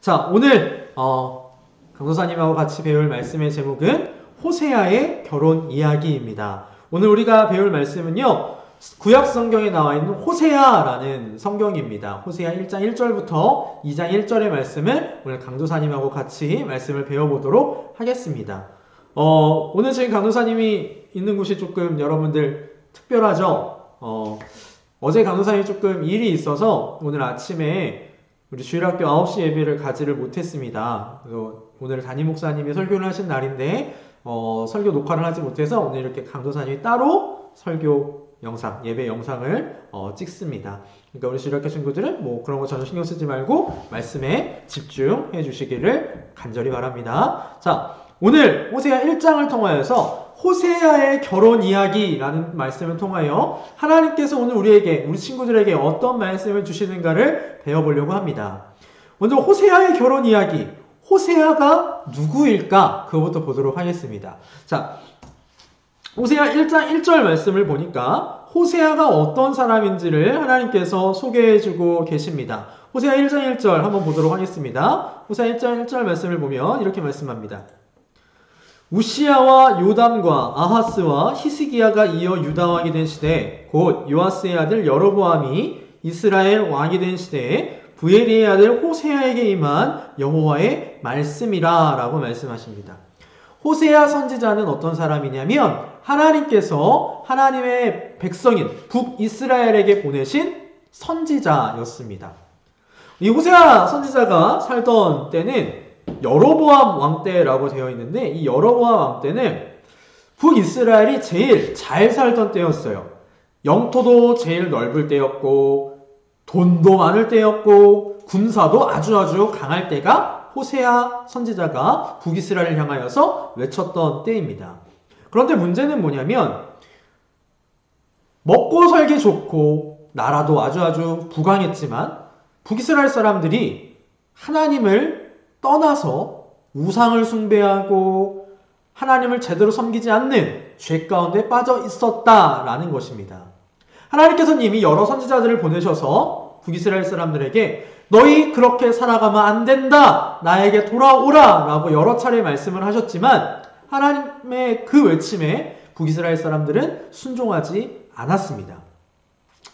자, 오늘 강도사님하고 같이 배울 말씀의 제목은 호세아의 결혼 이야기입니다. 오늘 우리가 배울 말씀은요, 구약 성경에 나와 있는 호세아라는 성경입니다. 호세아 1장 1절부터 2장 1절의 말씀을 오늘 강도사님하고 같이 말씀을 배워보도록 하겠습니다. 오늘 지금 강도사님이 있는 곳이 조금 여러분들 특별하죠? 어제 강도사님이 조금 일이 있어서 오늘 아침에 우리 주일학교 9시 예배를 가지를 못했습니다. 그래서 오늘 담임 목사님이 설교를 하신 날인데 설교 녹화를 하지 못해서 오늘 이렇게 강도사님이 따로 설교 영상, 예배 영상을 찍습니다. 그러니까 우리 주일학교 친구들은 뭐 그런 거 전혀 신경 쓰지 말고 말씀에 집중해 주시기를 간절히 바랍니다. 자, 오늘 호세아 1장을 통하여서 호세아의 결혼 이야기라는 말씀을 통하여 하나님께서 오늘 우리 친구들에게 어떤 말씀을 주시는가를 배워보려고 합니다. 먼저 호세아의 결혼 이야기, 호세아가 누구일까? 그것부터 보도록 하겠습니다. 자, 호세아 1장 1절 말씀을 보니까 호세아가 어떤 사람인지를 하나님께서 소개해주고 계십니다. 호세아 1장 1절 한번 보도록 하겠습니다. 호세아 1장 1절 말씀을 보면 이렇게 말씀합니다. 우시야와 요담과 아하스와 히스기야가 이어 유다 왕이 된 시대, 곧 요아스의 아들 여로보암이 이스라엘 왕이 된 시대에 부엘리의 아들 호세아에게 임한 여호와의 말씀이라 라고 말씀하십니다. 호세아 선지자는 어떤 사람이냐면 하나님께서 하나님의 백성인 북이스라엘에게 보내신 선지자였습니다. 이 호세아 선지자가 살던 때는 여로보암 왕 때라고 되어 있는데 이 여로보암 왕 때는 북이스라엘이 제일 잘 살던 때였어요. 영토도 제일 넓을 때였고 돈도 많을 때였고 군사도 아주 강할 때가 호세아 선지자가 북이스라엘을 향하여서 외쳤던 때입니다. 그런데 문제는 뭐냐면 먹고 살기 좋고 나라도 아주 부강했지만 북이스라엘 사람들이 하나님을 떠나서 우상을 숭배하고 하나님을 제대로 섬기지 않는 죄 가운데 빠져 있었다라는 것입니다. 하나님께서는 이미 여러 선지자들을 보내셔서 북이스라엘 사람들에게 너희 그렇게 살아가면 안 된다! 나에게 돌아오라! 라고 여러 차례 말씀을 하셨지만 하나님의 그 외침에 북이스라엘 사람들은 순종하지 않았습니다.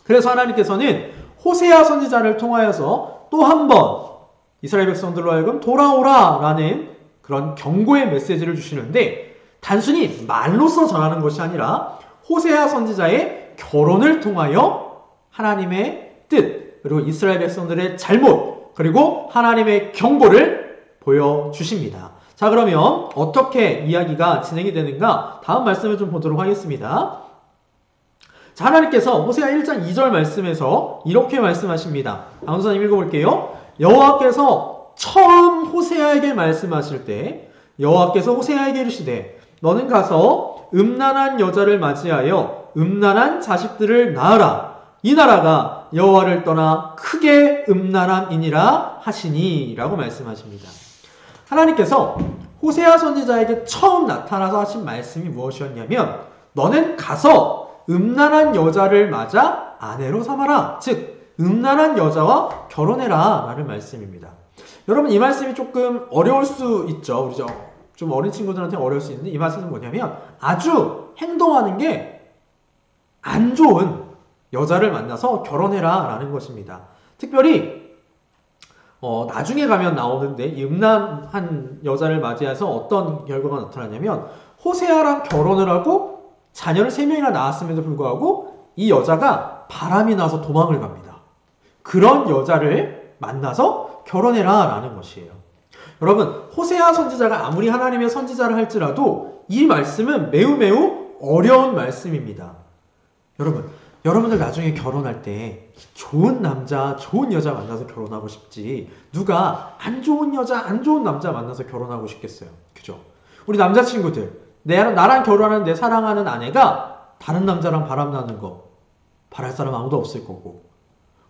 그래서 하나님께서는 호세아 선지자를 통하여서 또 한 번 이스라엘 백성들로 하여금 돌아오라 라는 그런 경고의 메시지를 주시는데 단순히 말로써 전하는 것이 아니라 호세아 선지자의 결혼을 통하여 하나님의 뜻 그리고 이스라엘 백성들의 잘못 그리고 하나님의 경고를 보여주십니다. 자, 그러면 어떻게 이야기가 진행이 되는가 다음 말씀을 좀 보도록 하겠습니다. 자, 하나님께서 호세아 1장 2절 말씀에서 이렇게 말씀하십니다. 강도사님 읽어볼게요. 여호와께서 처음 호세아에게 말씀하실 때 여호와께서 호세아에게 이르시되 너는 가서 음란한 여자를 맞이하여 음란한 자식들을 낳으라. 이 나라가 여호와를 떠나 크게 음란함이니라 하시니 라고 말씀하십니다. 하나님께서 호세아 선지자에게 처음 나타나서 하신 말씀이 무엇이었냐면 너는 가서 음란한 여자를 맞아 아내로 삼아라. 즉 음란한 여자와 결혼해라 라는 말씀입니다. 여러분 이 말씀이 조금 어려울 수 있죠. 우리 좀 어린 친구들한테 어려울 수 있는데 이 말씀은 뭐냐면 아주 행동하는 게 안 좋은 여자를 만나서 결혼해라 라는 것입니다. 특별히 나중에 가면 나오는데 이 음란한 여자를 맞이해서 어떤 결과가 나타나냐면 호세아랑 결혼을 하고 자녀를 3명이나 낳았음에도 불구하고 이 여자가 바람이 나서 도망을 갑니다. 그런 여자를 만나서 결혼해라 라는 것이에요. 여러분 호세아 선지자가 아무리 하나님의 선지자를 할지라도 이 말씀은 매우 어려운 말씀입니다. 여러분들 나중에 결혼할 때 좋은 남자, 좋은 여자 만나서 결혼하고 싶지 누가 안 좋은 여자, 안 좋은 남자 만나서 결혼하고 싶겠어요. 그죠? 우리 남자친구들 나랑 결혼하는 내 사랑하는 아내가 다른 남자랑 바람나는 거 바랄 사람 아무도 없을 거고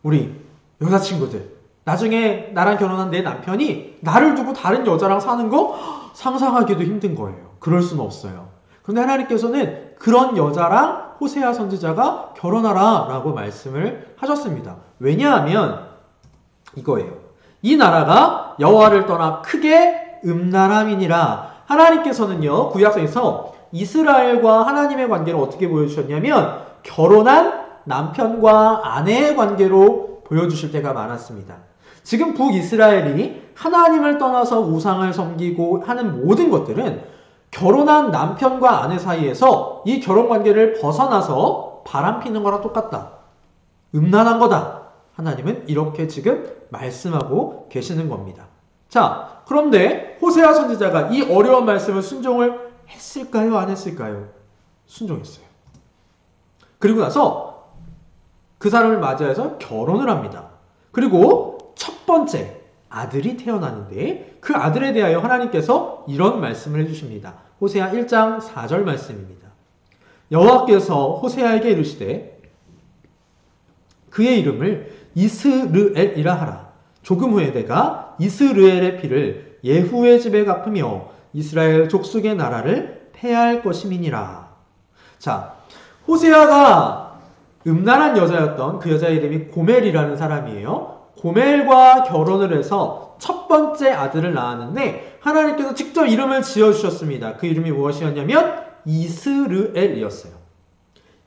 우리 여자친구들 나중에 나랑 결혼한 내 남편이 나를 두고 다른 여자랑 사는 거 상상하기도 힘든 거예요. 그럴 수는 없어요. 그런데 하나님께서는 그런 여자랑 호세아 선지자가 결혼하라 라고 말씀을 하셨습니다. 왜냐하면 이거예요. 이 나라가 여호와를 떠나 크게 음란함이니라. 하나님께서는요, 구약성에서 이스라엘과 하나님의 관계를 어떻게 보여주셨냐면 결혼한 남편과 아내의 관계로 보여주실 때가 많았습니다. 지금 북이스라엘이 하나님을 떠나서 우상을 섬기고 하는 모든 것들은 결혼한 남편과 아내 사이에서 이 결혼관계를 벗어나서 바람피는 거랑 똑같다. 음란한 거다. 하나님은 이렇게 지금 말씀하고 계시는 겁니다. 자, 그런데 호세아 선지자가 이 어려운 말씀을 순종을 했을까요? 안 했을까요? 순종했어요. 그리고 나서 그 사람을 맞이해서 결혼을 합니다. 그리고 첫 번째 아들이 태어나는데 그 아들에 대하여 하나님께서 이런 말씀을 해주십니다. 호세아 1장 4절 말씀입니다. 여호와께서 호세아에게 이르시되 그의 이름을 이스르엘이라 하라. 조금 후에 내가 이스르엘의 피를 예후의 집에 갚으며 이스라엘 족속의 나라를 패할 것임이니라. 자, 호세아가 음란한 여자였던 그 여자의 이름이 고멜이라는 사람이에요. 고멜과 결혼을 해서 첫 번째 아들을 낳았는데 하나님께서 직접 이름을 지어주셨습니다. 그 이름이 무엇이었냐면 이스르엘이었어요.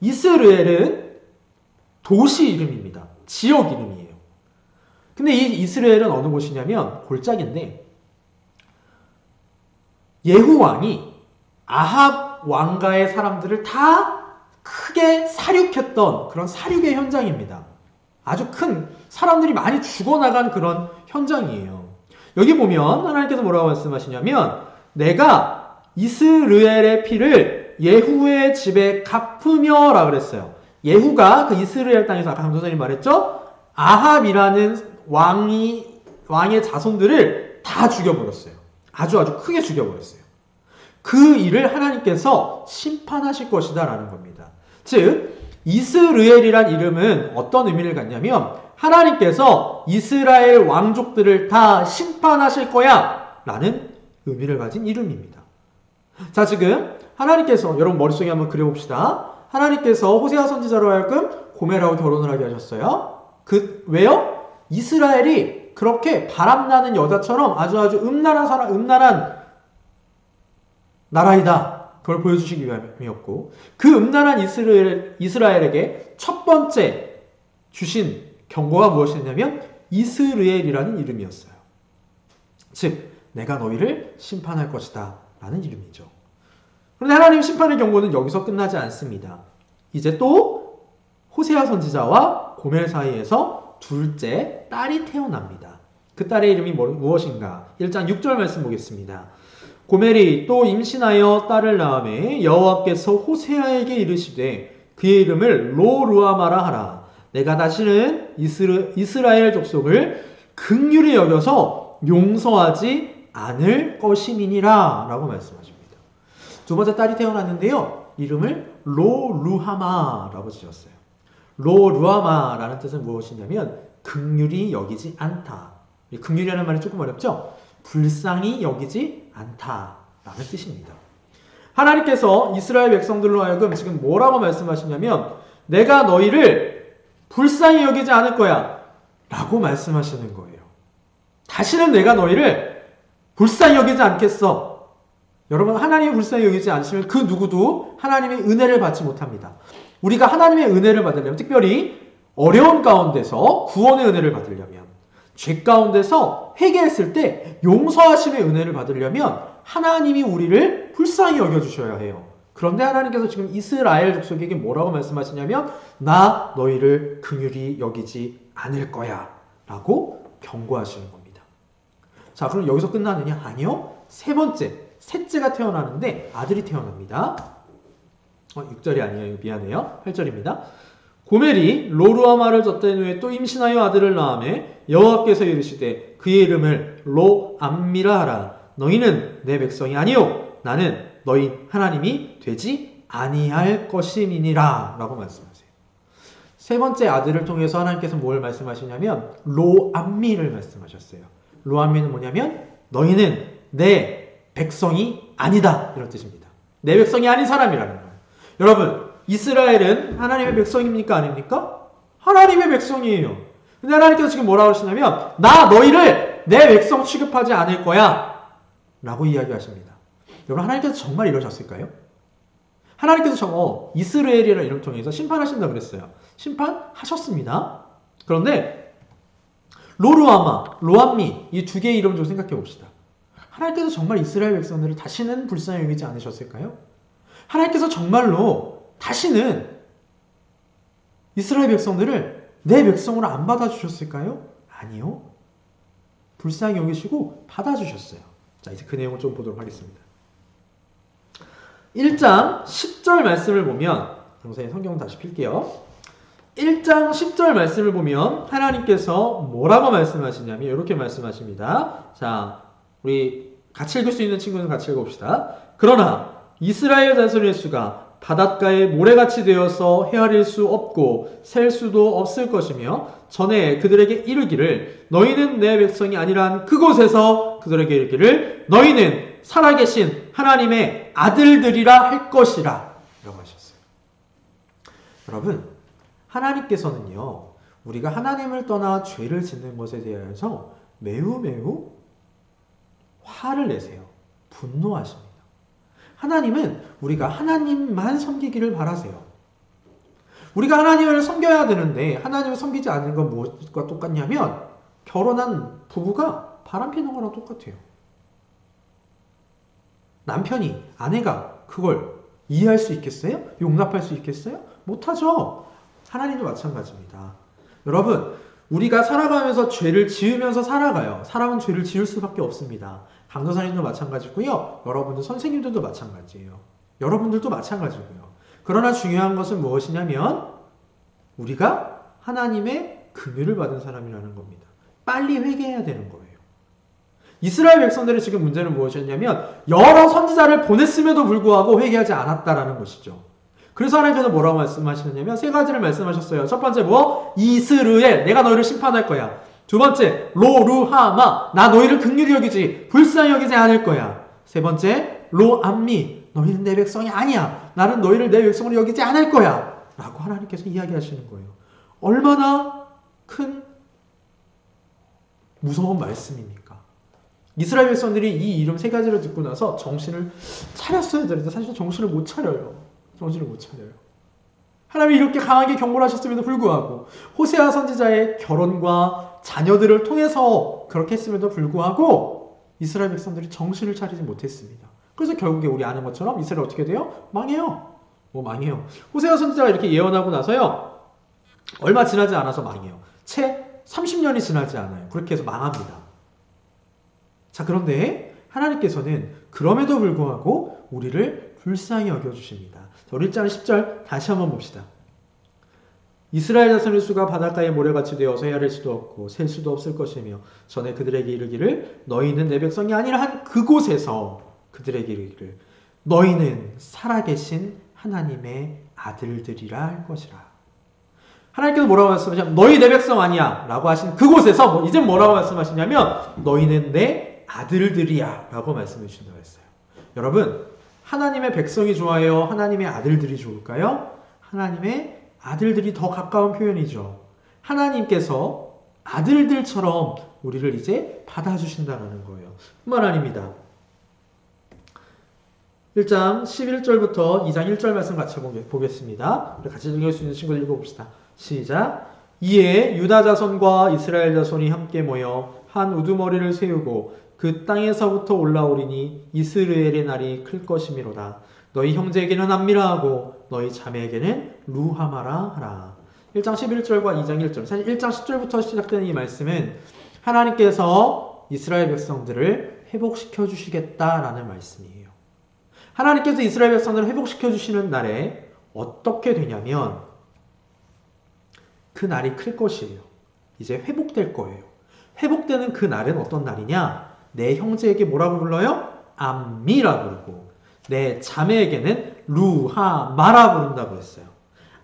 이스르엘은 도시 이름입니다. 지역 이름이에요. 근데 이 이스라엘은 어느 곳이냐면 골짜기인데 예후 왕이 아합 왕가의 사람들을 다 크게 사륙했던 그런 사륙의 현장입니다. 아주 큰 사람들이 많이 죽어나간 그런 현장이에요. 여기 보면 하나님께서 뭐라고 말씀하시냐면 내가 이스라엘의 피를 예후의 집에 갚으며 라고 그랬어요. 예후가 그 이스라엘 땅에서 아까 강도사님 말했죠? 아합이라는 왕의 자손들을 다 죽여버렸어요. 아주 크게 죽여버렸어요. 그 일을 하나님께서 심판하실 것이다 라는 겁니다. 즉 이스르엘이란 이름은 어떤 의미를 갖냐면 하나님께서 이스라엘 왕족들을 다 심판하실 거야 라는 의미를 가진 이름입니다. 자, 지금 하나님께서 여러분 머릿속에 한번 그려봅시다. 하나님께서 호세아 선지자로 하여금 고멜하고 결혼을 하게 하셨어요. 왜요? 이스라엘이 그렇게 바람나는 여자처럼 아주 음란한 나라이다. 그걸 보여주시기 위함이었고 그 음란한 이스라엘에게 첫 번째 주신 경고가 무엇이었냐면 이스르엘이라는 이름이었어요. 즉 내가 너희를 심판할 것이다 라는 이름이죠. 그런데 하나님 심판의 경고는 여기서 끝나지 않습니다. 이제 또 호세아 선지자와 고멜 사이에서 둘째 딸이 태어납니다. 그 딸의 이름이 무엇인가? 1장 6절 말씀 보겠습니다. 고멜이 또 임신하여 딸을 낳음에 여호와께서 호세아에게 이르시되 그의 이름을 로루아마라 하라. 내가 다시는 이스라엘 족속을 긍휼히 여겨서 용서하지 않을 것임이니라 라고 말씀하십니다. 두 번째 딸이 태어났는데요. 이름을 로루하마라고 지었어요. 로루하마라는 뜻은 무엇이냐면 긍휼히 여기지 않다. 긍휼이라는 말이 조금 어렵죠? 불쌍히 여기지 않다라는 뜻입니다. 하나님께서 이스라엘 백성들로 하여금 지금 뭐라고 말씀하시냐면 내가 너희를 불쌍히 여기지 않을 거야 라고 말씀하시는 거예요. 다시는 내가 너희를 불쌍히 여기지 않겠어. 여러분 하나님이 불쌍히 여기지 않으시면 그 누구도 하나님의 은혜를 받지 못합니다. 우리가 하나님의 은혜를 받으려면 특별히 어려운 가운데서 구원의 은혜를 받으려면 죄 가운데서 회개했을 때 용서하심의 은혜를 받으려면 하나님이 우리를 불쌍히 여겨주셔야 해요. 그런데 하나님께서 지금 이스라엘 족속에게 뭐라고 말씀하시냐면 나 너희를 긍휼히 여기지 않을 거야 라고 경고하시는 겁니다. 자, 그럼 여기서 끝나느냐? 아니요. 셋째가 태어나는데 아들이 태어납니다. 6절이 아니에요. 미안해요. 8절입니다. 고멜이 로루아마를 젖된 후에 또 임신하여 아들을 낳음에 여호와께서 이르시되 그의 이름을 로암미라 하라. 너희는 내 백성이 아니요 나는 너희 하나님이 되지 아니할 것임이니라 라고 말씀하세요. 세 번째 아들을 통해서 하나님께서 뭘 말씀하시냐면 로암미를 말씀하셨어요. 로암미는 뭐냐면 너희는 내 백성이 아니다 이런 뜻입니다. 내 백성이 아닌 사람이라는 거예요. 여러분 이스라엘은 하나님의 백성입니까? 아닙니까? 하나님의 백성이에요. 근데 하나님께서 지금 뭐라고 하시냐면 나 너희를 내 백성 취급하지 않을 거야 라고 이야기하십니다. 여러분, 하나님께서 정말 이러셨을까요? 하나님께서 이스라엘이라는 이름을 통해서 심판하신다고 그랬어요. 심판하셨습니다. 그런데 로루아마, 로암미 이 두 개의 이름 좀 생각해 봅시다. 하나님께서 정말 이스라엘 백성들을 다시는 불쌍히 여기지 않으셨을까요? 하나님께서 정말로 다시는 이스라엘 백성들을 내 백성으로 안 받아주셨을까요? 아니요. 불쌍히 여기시고 받아주셨어요. 자, 이제 그 내용을 좀 보도록 하겠습니다. 1장 10절 말씀을 보면, 선생님 성경 다시 필게요. 1장 10절 말씀을 보면 하나님께서 뭐라고 말씀하시냐면 이렇게 말씀하십니다. 자, 우리 같이 읽을 수 있는 친구는 같이 읽어봅시다. 그러나 이스라엘 자손의 수가 바닷가에 모래같이 되어서 헤아릴 수 없고 셀 수도 없을 것이며 전에 그들에게 이르기를 너희는 내 백성이 아니란 그곳에서 그들에게 이르기를 너희는 살아계신 하나님의 아들들이라 할 것이라 라고 하셨어요. 여러분, 하나님께서는요, 우리가 하나님을 떠나 죄를 짓는 것에 대해서 매우 화를 내세요. 분노하십니다. 하나님은 우리가 하나님만 섬기기를 바라세요. 우리가 하나님을 섬겨야 되는데 하나님을 섬기지 않는 건 무엇과 똑같냐면 결혼한 부부가 바람피는 거랑 똑같아요. 남편이, 아내가 그걸 이해할 수 있겠어요? 용납할 수 있겠어요? 못하죠. 하나님도 마찬가지입니다. 여러분, 우리가 살아가면서 죄를 지으면서 살아가요. 사람은 죄를 지을 수밖에 없습니다. 강도사님도 마찬가지고요. 여러분들 선생님들도 마찬가지예요. 여러분들도 마찬가지고요. 그러나 중요한 것은 무엇이냐면 우리가 하나님의 긍휼을 받은 사람이라는 겁니다. 빨리 회개해야 되는 거예요. 이스라엘 백성들의 지금 문제는 무엇이었냐면 여러 선지자를 보냈음에도 불구하고 회개하지 않았다라는 것이죠. 그래서 하나님께서 뭐라고 말씀하시느냐면 세 가지를 말씀하셨어요. 첫 번째 이스르엘, 내가 너희를 심판할 거야. 두 번째, 로루하마, 나 너희를 긍휼히 여기지 불쌍히 여기지 않을 거야. 세 번째, 로암미, 너희는 내 백성이 아니야. 나는 너희를 내 백성으로 여기지 않을 거야. 라고 하나님께서 이야기하시는 거예요. 얼마나 큰 무서운 말씀입니까? 이스라엘 백성들이 이 이름 세 가지를 듣고 나서 정신을 차렸어야 되는데 사실 정신을 못 차려요. 하나님이 이렇게 강하게 경고를 하셨음에도 불구하고 호세아 선지자의 결혼과 자녀들을 통해서 그렇게 했음에도 불구하고 이스라엘 백성들이 정신을 차리지 못했습니다. 그래서 결국에 우리 아는 것처럼 이스라엘 어떻게 돼요? 망해요. 망해요. 호세아 선지자가 이렇게 예언하고 나서요. 얼마 지나지 않아서 망해요. 채 30년이 지나지 않아요. 그렇게 해서 망합니다. 자, 그런데 하나님께서는 그럼에도 불구하고 우리를 불쌍히 여겨주십니다. 우리 1장 10절 다시 한번 봅시다. 이스라엘 자손의 수가 바닷가에 모래같이 되어서 헤아릴 수도 없고 셀 수도 없을 것이며 전에 그들에게 이르기를 너희는 내 백성이 아니라 한 그곳에서 그들에게 이르기를 너희는 살아계신 하나님의 아들들이라 할 것이라. 하나님께서 뭐라고 말씀하시냐면 너희 내 백성 아니야 라고 하신 그곳에서 이제 뭐라고 말씀하시냐면 너희는 내 아들들이야 라고 말씀해 주신다고 했어요. 여러분, 하나님의 백성이 좋아요? 하나님의 아들들이 좋을까요? 하나님의 아들들이 더 가까운 표현이죠. 하나님께서 아들들처럼 우리를 이제 받아주신다는 거예요. 뿐만 아닙니다. 1장 11절부터 2장 1절 말씀 같이 보겠습니다. 우리 같이 읽을 수 있는 친구들 읽어봅시다. 시작. 이에 유다 자손과 이스라엘 자손이 함께 모여 한 우두머리를 세우고 그 땅에서부터 올라오리니 이스라엘의 날이 클 것이미로다. 너희 형제에게는 암미라 하고 너희 자매에게는 루하마라 하라. 1장 11절과 2장 1절. 사실 1장 10절부터 시작되는 이 말씀은 하나님께서 이스라엘 백성들을 회복시켜 주시겠다라는 말씀이에요. 하나님께서 이스라엘 백성들을 회복시켜 주시는 날에 어떻게 되냐면 그 날이 클 것이에요. 이제 회복될 거예요. 회복되는 그 날은 어떤 날이냐? 내 형제에게 뭐라고 불러요? 암미라 부르고 내 자매에게는 루하마라 부른다고 했어요.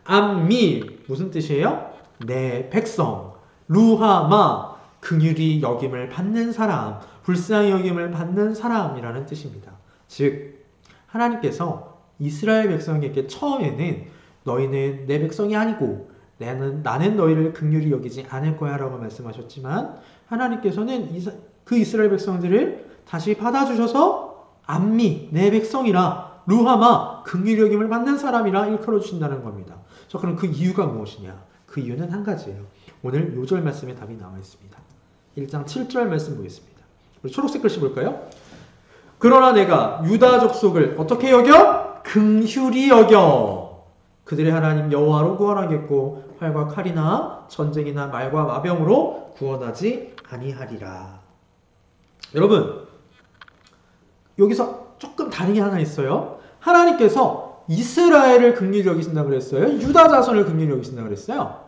암미 무슨 뜻이에요? 내 백성. 루하마 긍휼히 여김을 받는 사람, 불쌍히 여김을 받는 사람이라는 뜻입니다. 즉 하나님께서 이스라엘 백성에게 처음에는 너희는 내 백성이 아니고 나는 너희를 긍휼히 여기지 않을 거야 라고 말씀하셨지만 하나님께서는 그 이스라엘 백성들을 다시 받아주셔서 암미, 내 백성이라, 루하마, 긍휼히 여김을 받는 사람이라 일컬어 주신다는 겁니다. 자, 그럼 그 이유가 무엇이냐? 그 이유는 한 가지예요. 오늘 요절 말씀에 답이 나와 있습니다. 1장 7절 말씀 보겠습니다. 우리 초록색 글씨 볼까요? 그러나 내가 유다 족속을 어떻게 여겨? 긍휼히 여겨. 그들의 하나님 여호와로 구원하겠고 활과 칼이나 전쟁이나 말과 마병으로 구원하지 아니하리라. 여러분, 여기서 조금 다른 게 하나 있어요. 하나님께서 이스라엘을 긍휼히 여기신다고 그랬어요? 유다 자손을 긍휼히 여기신다고 그랬어요?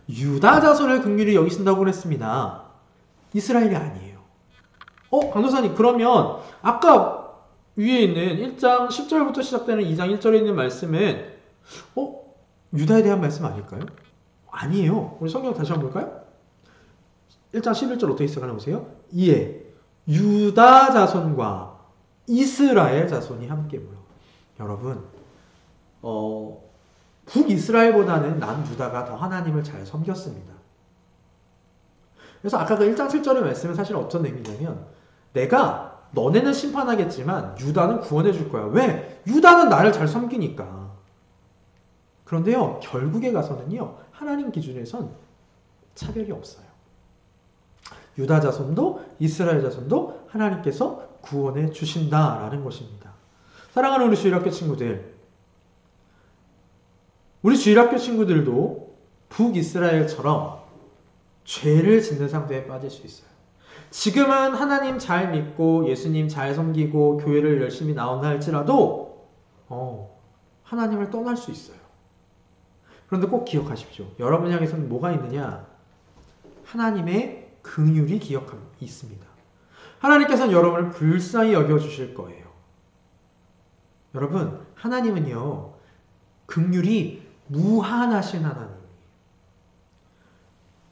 유다 자손을 긍휼히 여기신다고 그랬습니다. 이스라엘이 아니에요. 강도사님, 그러면 아까 위에 있는 1장 10절부터 시작되는 2장 1절에 있는 말씀은 유다에 대한 말씀 아닐까요? 아니에요. 우리 성경 다시 한번 볼까요? 1장 11절 어떻게 시작하나 보세요. 이에 유다 자손과 이스라엘 자손이 함께 모여. 여러분, 북이스라엘보다는 남유다가 더 하나님을 잘 섬겼습니다. 그래서 아까 그 1장 7절의 말씀은 사실 어떤 의미냐면, 내가 너네는 심판하겠지만 유다는 구원해 줄 거야. 왜? 유다는 나를 잘 섬기니까. 그런데요, 결국에 가서는요, 하나님 기준에선 차별이 없어요. 유다 자손도 이스라엘 자손도 하나님께서 구원해 주신다라는 것입니다. 사랑하는 우리 주일학교 친구들, 우리 주일학교 친구들도 북이스라엘처럼 죄를 짓는 상태에 빠질 수 있어요. 지금은 하나님 잘 믿고 예수님 잘 섬기고 교회를 열심히 나온다 할지라도 하나님을 떠날 수 있어요. 그런데 꼭 기억하십시오. 여러분 향해서는 뭐가 있느냐? 하나님의 긍휼이 있습니다. 하나님께서는 여러분을 불쌍히 여겨주실 거예요. 여러분, 하나님은요, 긍휼이 무한하신 하나님이에요.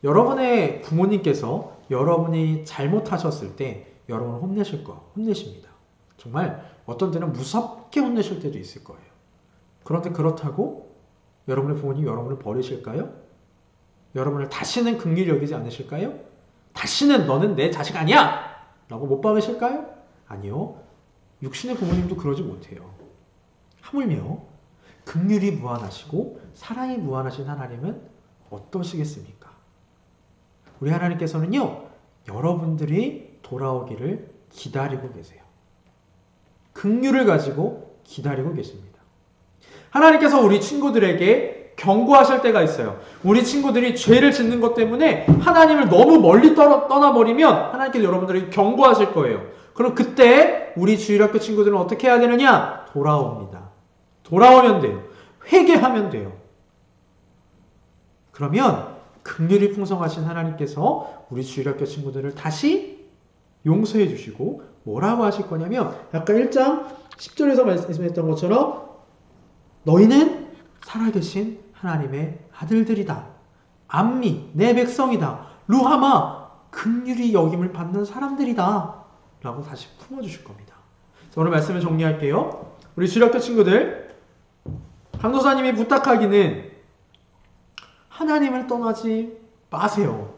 여러분의 부모님께서 여러분이 잘못하셨을 때 여러분을 혼내십니다. 정말 어떤 때는 무섭게 혼내실 때도 있을 거예요. 그런데 그렇다고 여러분의 부모님이 여러분을 버리실까요? 여러분을 다시는 긍휼히 여기지 않으실까요? 다시는 너는 내 자식 아니야! 라고 못 박으실까요? 아니요. 육신의 부모님도 그러지 못해요. 하물며 긍휼이 무한하시고 사랑이 무한하신 하나님은 어떠시겠습니까? 우리 하나님께서는요, 여러분들이 돌아오기를 기다리고 계세요. 긍휼을 가지고 기다리고 계십니다. 하나님께서 우리 친구들에게 경고하실 때가 있어요. 우리 친구들이 죄를 짓는 것 때문에 하나님을 너무 멀리 떠나버리면 하나님께서 여러분들에게 경고하실 거예요. 그럼 그때 우리 주일학교 친구들은 어떻게 해야 되느냐? 돌아옵니다. 돌아오면 돼요. 회개하면 돼요. 그러면 긍휼이 풍성하신 하나님께서 우리 주일학교 친구들을 다시 용서해 주시고 뭐라고 하실 거냐면, 아까 1장 10절에서 말씀했던 것처럼 너희는 살아계신 하나님의 아들들이다. 암미, 내 백성이다. 루하마, 긍휼히 여김을 받는 사람들이다. 라고 다시 품어주실 겁니다. 자, 오늘 말씀을 정리할게요. 우리 주일학교 친구들, 강도사님이 부탁하기는 하나님을 떠나지 마세요.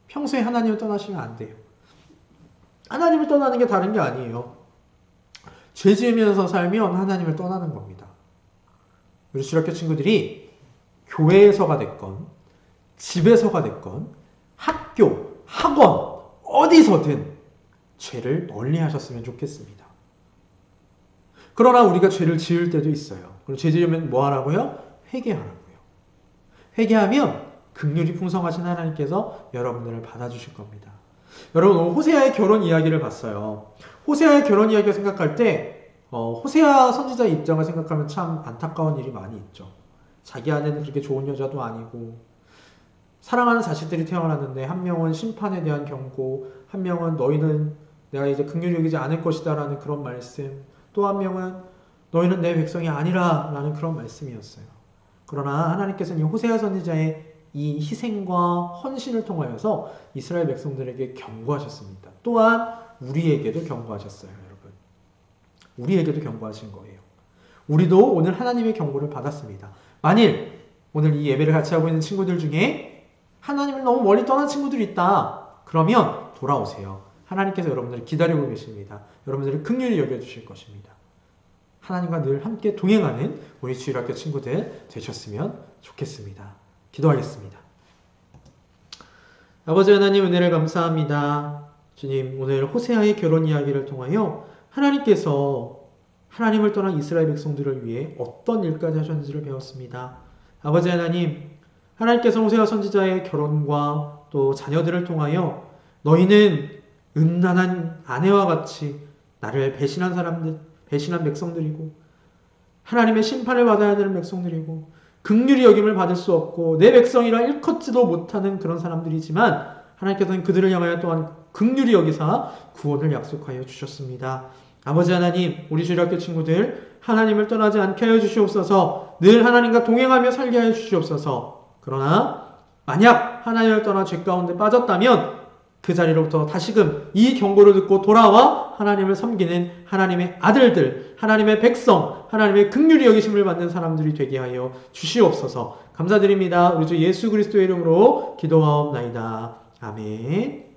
평소에 하나님을 떠나시면 안 돼요. 하나님을 떠나는 게 다른 게 아니에요. 죄 지으면서 살면 하나님을 떠나는 겁니다. 우리 주일학교 친구들이 교회에서가 됐건 집에서가 됐건 학교, 학원 어디서든 죄를 멀리 하셨으면 좋겠습니다. 그러나 우리가 죄를 지을 때도 있어요. 그럼 죄 지으면 뭐 하라고요? 회개하라고요. 회개하면 긍휼이 풍성하신 하나님께서 여러분들을 받아주실 겁니다. 여러분, 오늘 호세아의 결혼 이야기를 봤어요. 호세아의 결혼 이야기를 생각할 때 호세아 선지자의 입장을 생각하면 참 안타까운 일이 많이 있죠. 자기 아내는 그렇게 좋은 여자도 아니고 사랑하는 자식들이 태어났는데 한 명은 심판에 대한 경고, 한 명은 너희는 내가 이제 긍휼히 여기지 않을 것이다 라는 그런 말씀, 또 한 명은 너희는 내 백성이 아니라 라는 그런 말씀이었어요. 그러나 하나님께서는 호세아 선지자의 이 희생과 헌신을 통하여서 이스라엘 백성들에게 경고하셨습니다. 또한 우리에게도 경고하셨어요, 여러분. 우리에게도 경고하신 거예요. 우리도 오늘 하나님의 경고를 받았습니다. 만일 오늘 이 예배를 같이 하고 있는 친구들 중에 하나님을 너무 멀리 떠난 친구들이 있다. 그러면 돌아오세요. 하나님께서 여러분들을 기다리고 계십니다. 여러분들을 긍휼히 여겨주실 것입니다. 하나님과 늘 함께 동행하는 우리 주일학교 친구들 되셨으면 좋겠습니다. 기도하겠습니다. 아버지 하나님, 은혜를 감사합니다. 주님, 오늘 호세아의 결혼 이야기를 통하여 하나님께서 하나님을 떠난 이스라엘 백성들을 위해 어떤 일까지 하셨는지를 배웠습니다. 아버지 하나님, 하나님께서 호세아 선지자의 결혼과 또 자녀들을 통하여 너희는 음란한 아내와 같이 나를 배신한 사람들, 배신한 백성들이고 하나님의 심판을 받아야 되는 백성들이고 긍휼히 여김을 받을 수 없고 내 백성이라 일컫지도 못하는 그런 사람들이지만 하나님께서는 그들을 향하여 또한 긍휼히 여기사 구원을 약속하여 주셨습니다. 아버지 하나님, 우리 주일학교 친구들 하나님을 떠나지 않게 하여 주시옵소서. 늘 하나님과 동행하며 살게 하여 주시옵소서. 그러나 만약 하나님을 떠나 죄 가운데 빠졌다면 그 자리로부터 다시금 이 경고를 듣고 돌아와 하나님을 섬기는 하나님의 아들들, 하나님의 백성, 하나님의 긍휼히 여기심을 받는 사람들이 되게 하여 주시옵소서. 감사드립니다. 우리 주 예수 그리스도의 이름으로 기도하옵나이다. 아멘.